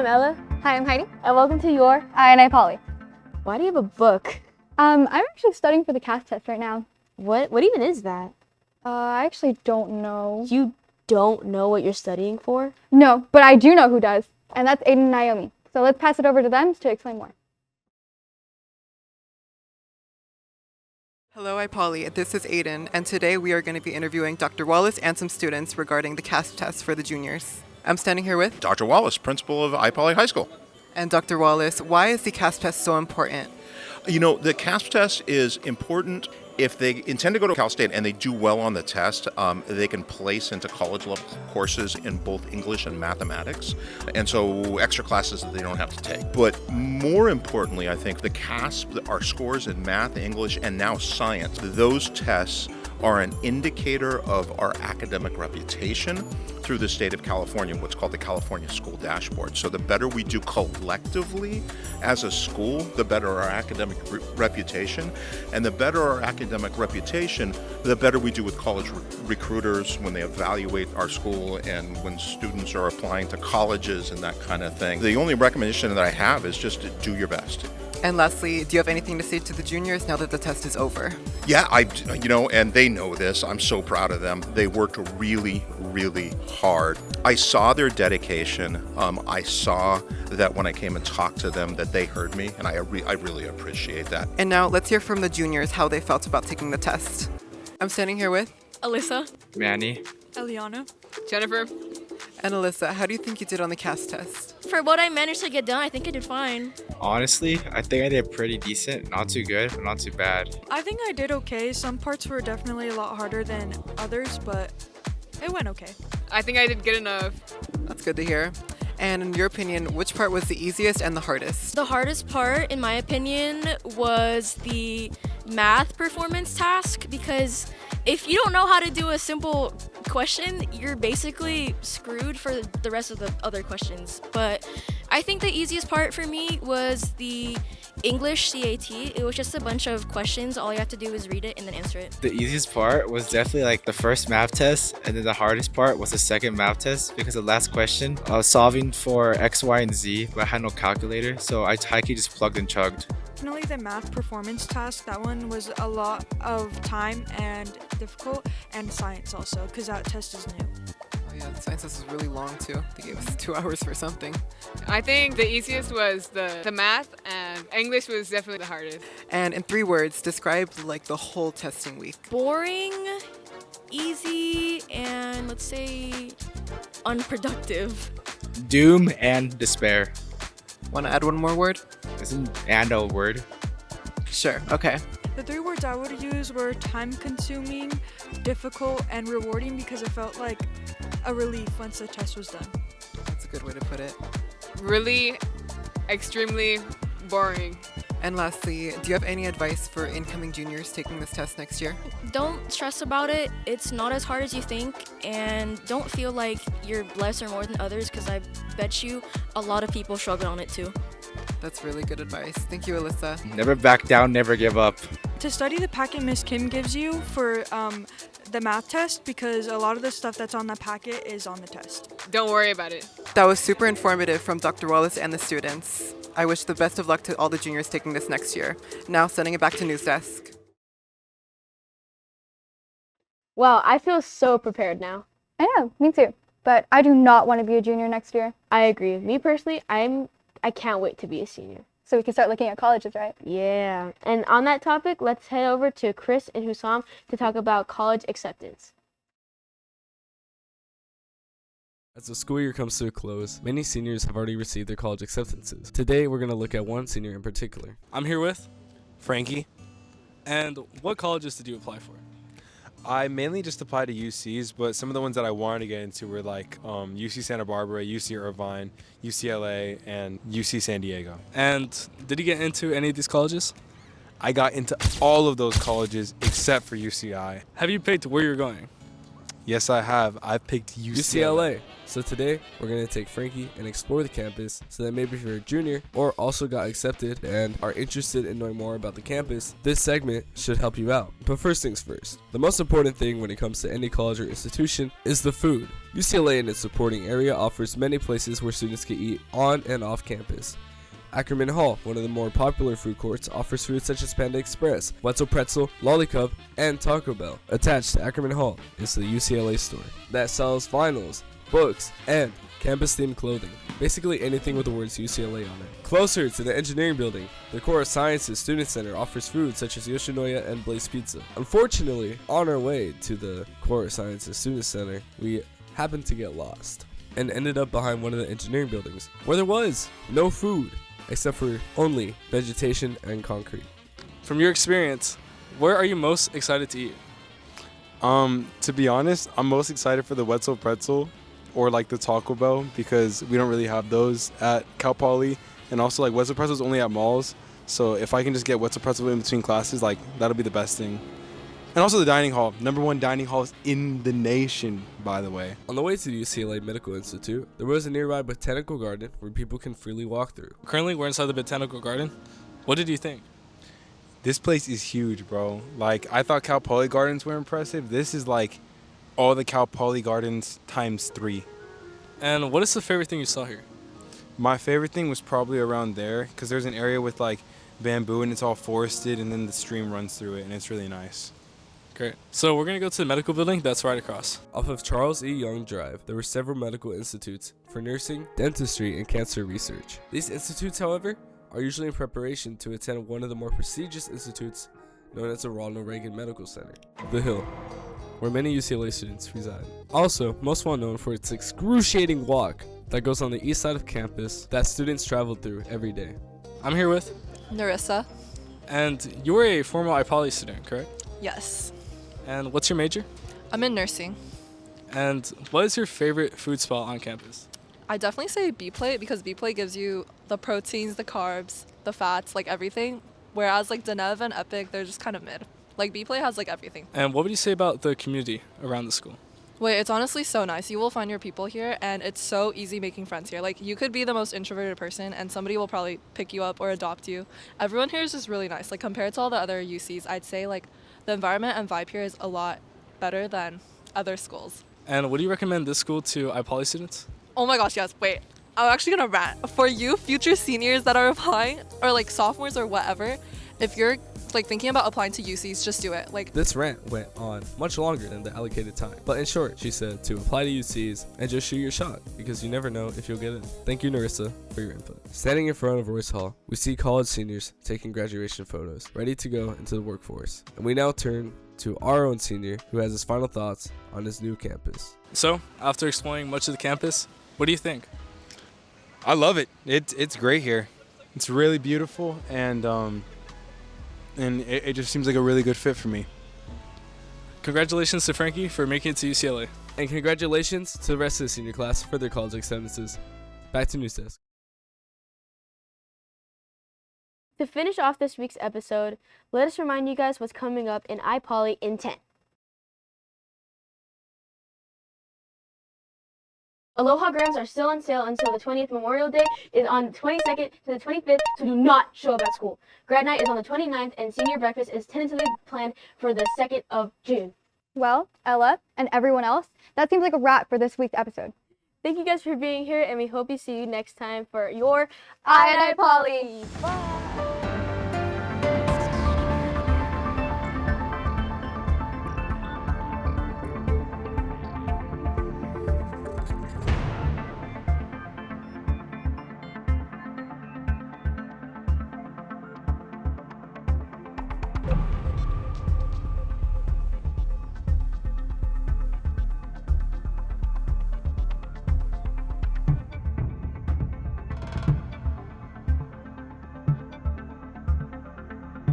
I'm Ella. Hi, I'm Heidi. And welcome to your IPoly. Why do you have a book? I'm actually studying for the CAASPP test right now. What even is that? I actually don't know. You don't know what you're studying for? No, but I do know who does, and that's Aiden and Naomi. So let's pass it over to them to explain more. Hello, IPoly. This is Aiden, and today we are going to be interviewing Dr. Wallace and some students regarding the CAASPP test for the juniors. I'm standing here with Dr. Wallace, principal of IPoly High School. And Dr. Wallace, why is the CAASPP test so important? You know, the CAASPP test is important if they intend to go to Cal State and they do well on the test. They can place into college level courses in both English and mathematics, and so extra classes that they don't have to take. But more importantly, I think the CAASPP, our scores in math, English, and now science, those tests are an indicator of our academic reputation through the state of California, what's called the California School Dashboard. So the better we do collectively as a school, the better our academic reputation. And the better our academic reputation, the better we do with college recruiters when they evaluate our school and when students are applying to colleges and that kind of thing. The only recommendation that I have is just to do your best. And lastly, do you have anything to say to the juniors now that the test is over? Yeah, and they know this. I'm so proud of them. They worked really, really hard. I saw their dedication. I saw that when I came and talked to them that they heard me, and I really appreciate that. And now let's hear from the juniors how they felt about taking the test. I'm standing here with Alyssa, Manny, Eliana, Jennifer. And Alyssa, how do you think you did on the CAASPP test? For what I managed to get done, I think I did fine. Honestly, I think I did pretty decent. Not too good, but not too bad. I think I did okay. Some parts were definitely a lot harder than others, but it went okay. I think I did good enough. That's good to hear. And in your opinion, which part was the easiest and the hardest? The hardest part, in my opinion, was the math performance task, because if you don't know how to do a simple question, you're basically screwed for the rest of the other questions. But I think the easiest part for me was the English CAT. It was just a bunch of questions. All you have to do is read it and then answer it. The easiest part was definitely like the first math test, and then the hardest part was the second math test, because the last question I was solving for X, Y, and Z, but I had no calculator, so I just plugged and chugged. Definitely the math performance task, that one was a lot of time and difficult, and science also, because that test is new. Oh yeah, the science test was really long too. They gave us 2 hours for something. I think the easiest was the math, and English was definitely the hardest. And in 3 words, describe like the whole testing week. Boring, easy, and let's say unproductive. Doom and despair. Want to add one more word? Isn't and a word? Sure, okay. The 3 words I would use were time-consuming, difficult, and rewarding, because it felt like a relief once the test was done. That's a good way to put it. Really, extremely boring. And lastly, do you have any advice for incoming juniors taking this test next year? Don't stress about it. It's not as hard as you think, and don't feel like you're less or more than others, because I bet you a lot of people struggle on it too. That's really good advice. Thank you, Alyssa. Never back down, never give up. To study the packet Miss Kim gives you for the math test, because a lot of the stuff that's on the packet is on the test. Don't worry about it. That was super informative from Dr. Wallace and the students. I wish the best of luck to all the juniors taking this next year. Now sending it back to News Desk. Well, I feel so prepared now. I know, me too. But I do not want to be a junior next year. I agree. Me personally, I can't wait to be a senior. So we can start looking at colleges, right? Yeah. And on that topic, let's head over to Chris and Hussam to talk about college acceptance. As the school year comes to a close, many seniors have already received their college acceptances. Today, we're going to look at one senior in particular. I'm here with Frankie. And what colleges did you apply for? I mainly just applied to UCs, but some of the ones that I wanted to get into were like UC Santa Barbara, UC Irvine, UCLA, and UC San Diego. And did you get into any of these colleges? I got into all of those colleges except for UCI. Have you picked where you're going? Yes, I have. I picked UCLA. So today, we're going to take Frankie and explore the campus so that maybe if you're a junior or also got accepted and are interested in knowing more about the campus, this segment should help you out. But first things first, the most important thing when it comes to any college or institution is the food. UCLA and its supporting area offers many places where students can eat on and off campus. Ackerman Hall, one of the more popular food courts, offers food such as Panda Express, Wetzel Pretzel, Lollicup, and Taco Bell. Attached to Ackerman Hall is the UCLA store that sells vinyls, books, and campus-themed clothing. Basically anything with the words UCLA on it. Closer to the engineering building, the Core of Sciences Student Center offers food such as Yoshinoya and Blaze Pizza. Unfortunately, on our way to the Core of Sciences Student Center, we happened to get lost and ended up behind one of the engineering buildings where there was no food except for only vegetation and concrete. From your experience, where are you most excited to eat? To be honest, I'm most excited for the Wetzel Pretzel or like the Taco Bell because we don't really have those at Cal Poly, and also like Wetzel Pretzel is only at malls. So if I can just get Wetzel Pretzel in between classes, like that'll be the best thing. And also the dining hall. #1 dining halls in the nation, by the way. On the way to the UCLA Medical Institute, there was a nearby botanical garden where people can freely walk through. Currently, we're inside the botanical garden. What did you think? This place is huge, bro. Like, I thought Cal Poly Gardens were impressive. This is like all the Cal Poly Gardens times 3. And what is the favorite thing you saw here? My favorite thing was probably around there because there's an area with like bamboo and it's all forested and then the stream runs through it and it's really nice. Great. So we're going to go to the medical building that's right across. Off of Charles E. Young Drive, there were several medical institutes for nursing, dentistry, and cancer research. These institutes, however, are usually in preparation to attend one of the more prestigious institutes known as the Ronald Reagan Medical Center, The Hill, where many UCLA students reside. Also, most well known for its excruciating walk that goes on the east side of campus that students travel through every day. I'm here with Narissa. And you were a former IPoly student, correct? Yes. And what's your major? I'm in nursing. And what is your favorite food spot on campus? I definitely say B-plate because B-plate gives you the proteins, the carbs, the fats, like everything. Whereas like Denev and Epic, they're just kind of mid. Like B-plate has like everything. And what would you say about the community around the school? Wait, it's honestly so nice. You will find your people here and it's so easy making friends here. Like you could be the most introverted person and somebody will probably pick you up or adopt you. Everyone here is just really nice. Like compared to all the other UCs, I'd say like the environment and vibe here is a lot better than other schools. And would you recommend this school to IPoly students? Oh my gosh, yes. Wait, I'm actually gonna rant. For you future seniors that are applying or like sophomores or whatever, if you're like thinking about applying to UCs, just do it. Like this rant went on much longer than the allocated time. But in short, she said to apply to UCs and just shoot your shot because you never know if you'll get in. Thank you, Narissa, for your input. Standing in front of Royce Hall, we see college seniors taking graduation photos, ready to go into the workforce. And we now turn to our own senior who has his final thoughts on his new campus. So, after exploring much of the campus, what do you think? I love it. It's great here. It's really beautiful and it just seems like a really good fit for me. Congratulations to Frankie for making it to UCLA. And congratulations to the rest of the senior class for their college acceptances. Back to News Desk. To finish off this week's episode, let us remind you guys what's coming up in IPoly in 10. Aloha grams are still on sale until the 20th. Memorial Day is on the 22nd to the 25th, so do not show up at school. Grad night is on the 29th, and senior breakfast is tentatively planned for the 2nd of June. Well, Ella and everyone else, that seems like a wrap for this week's episode. Thank you guys for being here, and we hope you see you next time for your IPoly. Bye!